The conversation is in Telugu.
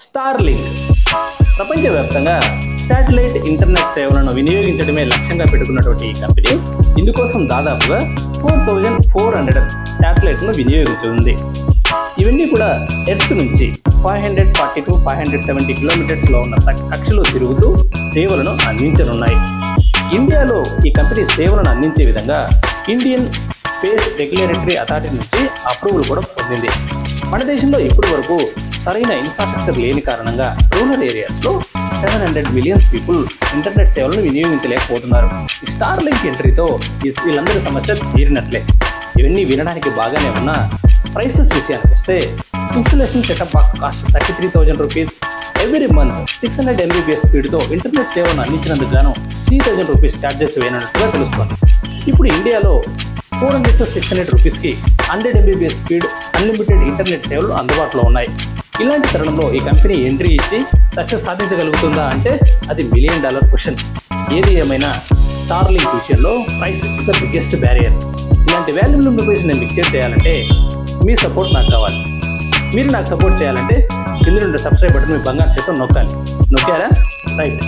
స్టార్లింక్ ప్రపంచవ్యాప్తంగా శాటిలైట్ ఇంటర్నెట్ సేవలను వినియోగించడమే లక్ష్యంగా పెట్టుకున్నటువంటి ఈ కంపెనీ ఇందుకోసం దాదాపుగా 4400 శాటిలైట్ను వినియోగించుంది. ఇవన్నీ కూడా ఎర్త్ నుంచి 540 to 570 కిలోమీటర్స్లో ఉన్న కక్షలో తిరుగుతూ సేవలను అందించనున్నాయి. ఇండియాలో ఈ కంపెనీ సేవలను అందించే విధంగా ఇండియన్ స్పేస్ రెగ్యులేటరీ అథారిటీ నుంచి అప్రూవల్ కూడా పొందింది. మన దేశంలో ఇప్పటి వరకు సరైన ఇన్ఫ్రాస్ట్రక్చర్ లేని కారణంగా రూరల్ ఏరియాస్లో 700 మిలియన్స్ పీపుల్ ఇంటర్నెట్ సేవలను వినియోగించలేకపోతున్నారు. ఈ స్టార్లింక్ ఎంట్రీతో వీళ్ళందరి సమస్య తీరినట్లే. ఇవన్నీ వినడానికి బాగానే ఉన్నా ప్రైసెస్ విషయానికి వస్తే installation setup box cost 33,000 rupees, every month 600 MBPS స్పీడ్తో ఇంటర్నెట్ సేవను అందించినందుకు గాను 3,000 రూపీస్ ఛార్జెస్ వేయనున్నట్టుగా తెలుస్తోంది. ఇప్పుడు ఇండియాలో 400 to 600 రూపీస్కి 100 MBPS స్పీడ్ అన్లిమిటెడ్ ఇంటర్నెట్ సేవలు అందుబాటులో ఉన్నాయి. ఇలాంటి తరుణంలో ఈ కంపెనీ ఎంట్రీ ఇచ్చి సక్సెస్ సాధించగలుగుతుందా అంటే అది $1 మిలియన్ క్వశ్చన్. ఏది ఏమైనా స్టార్లింక్ విషయంలో price is the biggest barrier. ఇలాంటి వాల్యుబుల్ ఇన్ఫర్మేషన్ నేను మీకు షేర్ చేయాలంటే మీ సపోర్ట్ నాకు కావాలి. మీరు నాకు సపోర్ట్ చేయాలంటే కింద నుండి సబ్స్క్రైబ్ బటన్ మీ బంగారు చేత నొక్కాలి. నొక్కారా? రైట్.